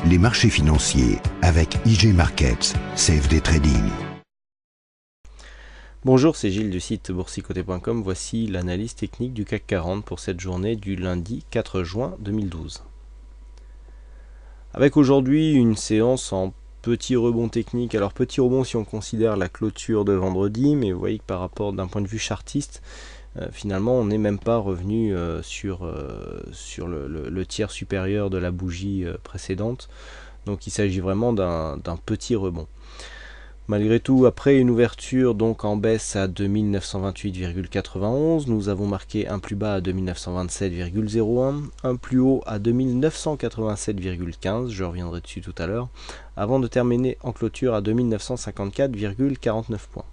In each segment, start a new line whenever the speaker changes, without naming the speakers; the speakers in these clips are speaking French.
les marchés financiers avec IG Markets, CFD Trading.
Bonjour, c'est Gilles du site boursicoté.com. Voici l'analyse technique du CAC 40 pour cette journée du lundi 4 juin 2012. Avec aujourd'hui une séance en petit rebond technique. Alors petit rebond si on considère la clôture de vendredi, mais vous voyez que par rapport d'un point de vue chartiste, finalement on n'est même pas revenu sur le tiers supérieur de la bougie précédente. Donc il s'agit vraiment d'un petit rebond. Malgré tout, après une ouverture donc en baisse à 2928,91, nous avons marqué un plus bas à 2927,01, un plus haut à 2987,15, je reviendrai dessus tout à l'heure, avant de terminer en clôture à 2954,49 points.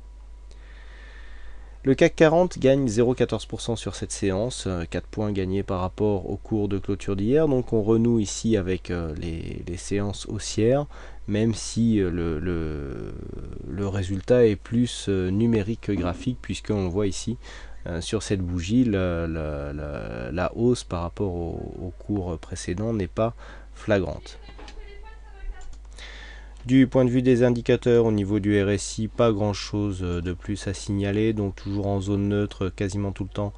Le CAC 40 gagne 0,14% sur cette séance, 4 points gagnés par rapport au cours de clôture d'hier. Donc on renoue ici avec les séances haussières, même si le résultat est plus numérique que graphique, puisqu'on voit ici sur cette bougie, la hausse par rapport au cours précédent n'est pas flagrante. Du point de vue des indicateurs, au niveau du RSI, pas grand chose de plus à signaler, donc toujours en zone neutre quasiment tout le temps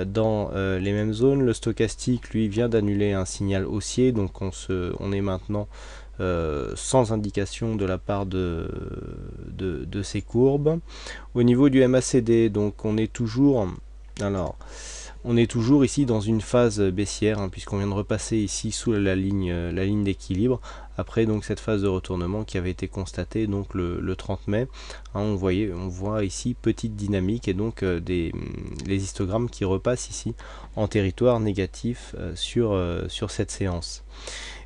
dans les mêmes zones. Le stochastique, lui, vient d'annuler un signal haussier, donc on est maintenant sans indication de la part de ces courbes. Au niveau du MACD, donc on est toujours ici dans une phase baissière, puisqu'on vient de repasser ici sous la ligne d'équilibre, après donc cette phase de retournement qui avait été constatée donc le 30 mai. On voit ici petite dynamique et donc les histogrammes qui repassent ici en territoire négatif sur cette séance.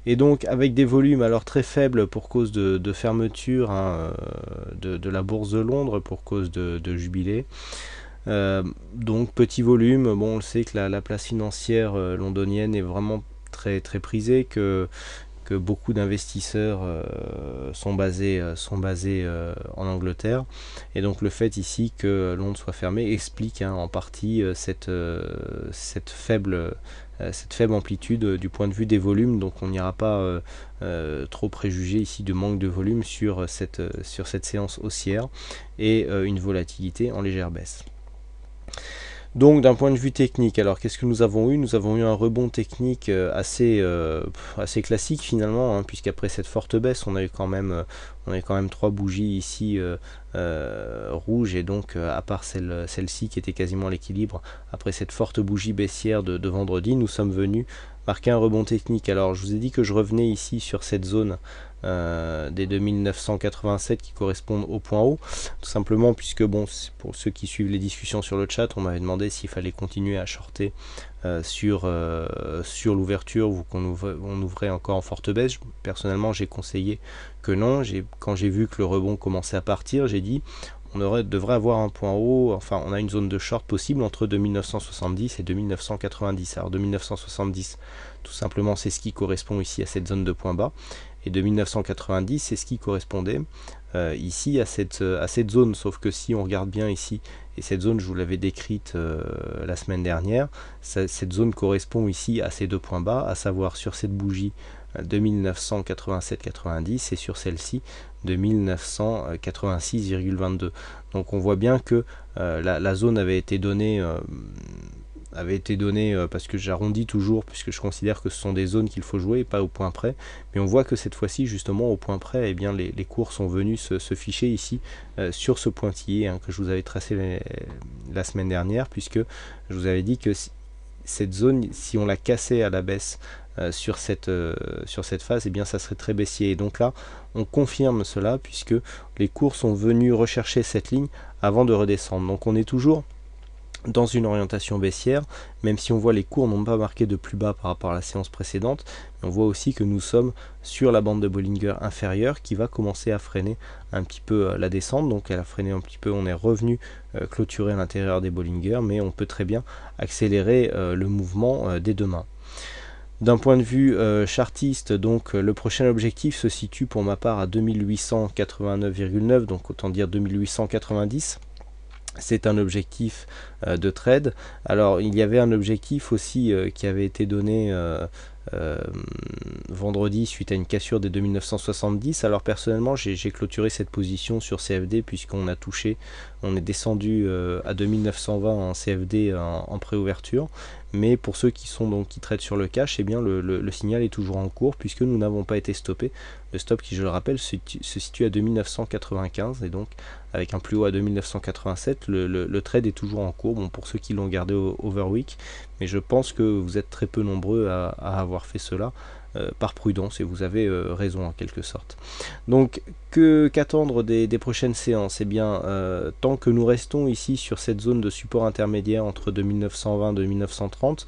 Et donc avec des volumes alors très faibles pour cause de fermeture de la bourse de Londres pour cause de jubilé. Donc petit volume, bon, on le sait que la place financière londonienne est vraiment très très prisée, que beaucoup d'investisseurs sont basés en Angleterre, et donc le fait ici que Londres soit fermé explique en partie cette faible amplitude du point de vue des volumes. Donc on n'ira pas trop préjuger ici de manque de volume sur cette séance haussière et une volatilité en légère baisse. Donc d'un point de vue technique, alors qu'est-ce que nous avons eu? Nous avons eu un rebond technique assez classique finalement, puisqu'après cette forte baisse, on a eu quand même 3 bougies ici rouges, et donc à part celle-ci qui était quasiment à l'équilibre, après cette forte bougie baissière de vendredi, nous sommes venus marquer un rebond technique. Alors je vous ai dit que je revenais ici sur cette zone des 2987 qui correspondent au point haut, tout simplement puisque bon, pour ceux qui suivent les discussions sur le chat, on m'avait demandé s'il fallait continuer à shorter sur l'ouverture ou qu'on ouvrait encore en forte baisse. Personnellement j'ai conseillé que non. Quand j'ai vu que le rebond commençait à partir, j'ai dit on devrait avoir un point haut, enfin on a une zone de short possible entre 2970 et 2990. Alors 2970 tout simplement c'est ce qui correspond ici à cette zone de point bas, et 2990 c'est ce qui correspondait ici à cette zone, sauf que si on regarde bien ici, et cette zone je vous l'avais décrite la semaine dernière, cette zone correspond ici à ces deux points bas, à savoir sur cette bougie 2987,90 et sur celle-ci de 1986,22. Donc on voit bien que la zone avait été donnée parce que j'arrondis toujours, puisque je considère que ce sont des zones qu'il faut jouer et pas au point près, mais on voit que cette fois-ci justement au point près, eh bien, les cours sont venus se ficher ici sur ce pointillé que je vous avais tracé la semaine dernière, puisque je vous avais dit que cette zone, si on la cassait à la baisse sur cette phase, eh bien ça serait très baissier. Et donc là on confirme cela, puisque les cours sont venus rechercher cette ligne avant de redescendre. Donc on est toujours dans une orientation baissière, même si on voit les cours n'ont pas marqué de plus bas par rapport à la séance précédente, mais on voit aussi que nous sommes sur la bande de Bollinger inférieure qui va commencer à freiner un petit peu la descente. Donc elle a freiné un petit peu, on est revenu clôturer à l'intérieur des Bollinger, mais on peut très bien accélérer le mouvement dès demain. D'un point de vue chartiste, donc le prochain objectif se situe pour ma part à 2889,9, donc autant dire 2890. C'est un objectif de trade. Alors il y avait un objectif aussi qui avait été donné vendredi suite à une cassure des 2970. Alors personnellement j'ai clôturé cette position sur CFD puisqu'on a touché, on est descendu à 2920 en CFD en préouverture, mais pour ceux qui traitent sur le cash, eh bien le signal est toujours en cours puisque nous n'avons pas été stoppés. Le stop qui, je le rappelle, se situe à 2995 et donc avec un plus haut à 2987, le trade est toujours en cours. Bon, pour ceux qui l'ont gardé au overweek, mais je pense que vous êtes très peu nombreux à avoir fait cela par prudence, et vous avez raison en quelque sorte. Donc qu'attendre des prochaines séances? Eh bien, tant que nous restons ici sur cette zone de support intermédiaire entre 2920 et 2930,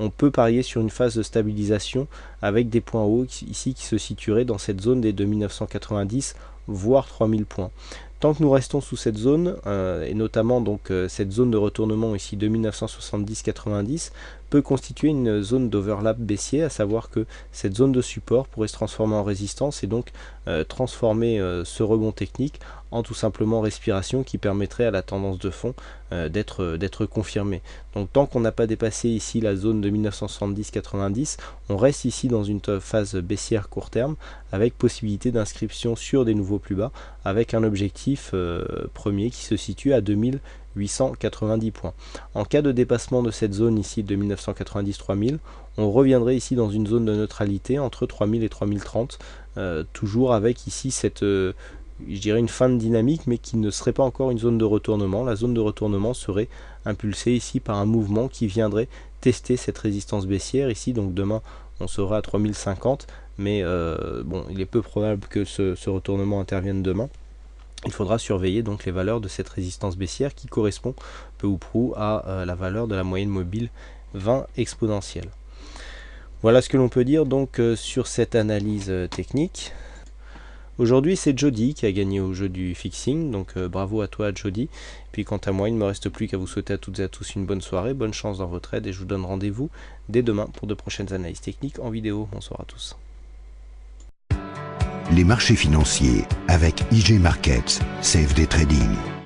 on peut parier sur une phase de stabilisation avec des points hauts ici qui se situeraient dans cette zone des 2990 voire 3000 points. Tant que nous restons sous cette zone, et notamment donc cette zone de retournement ici 2970-90 peut constituer une zone d'overlap baissier, à savoir que cette zone de support pourrait se transformer en résistance et donc transformer ce rebond technique en tout simplement respiration qui permettrait à la tendance de fond d'être confirmée. Donc tant qu'on n'a pas dépassé ici la zone de 1970-90, on reste ici dans une phase baissière court terme avec possibilité d'inscription sur des nouveaux plus bas avec un objectif premier qui se situe à 2890 points. En cas de dépassement de cette zone ici de 1990-3000, on reviendrait ici dans une zone de neutralité entre 3000 et 3030, toujours avec ici cette je dirais une fin de dynamique, mais qui ne serait pas encore une zone de retournement. La zone de retournement serait impulsée ici par un mouvement qui viendrait tester cette résistance baissière ici. Donc demain on sera à 3050, mais bon, il est peu probable que ce retournement intervienne demain. Il faudra surveiller donc les valeurs de cette résistance baissière qui correspond peu ou prou à la valeur de la moyenne mobile 20 exponentielle. Voilà ce que l'on peut dire donc sur cette analyse technique. Aujourd'hui c'est Jody qui a gagné au jeu du fixing, donc bravo à toi Jody. Puis quant à moi, il ne me reste plus qu'à vous souhaiter à toutes et à tous une bonne soirée, bonne chance dans vos trades et je vous donne rendez-vous dès demain pour de prochaines analyses techniques en vidéo. Bonsoir à tous.
Les marchés financiers avec IG Markets, CFD Trading.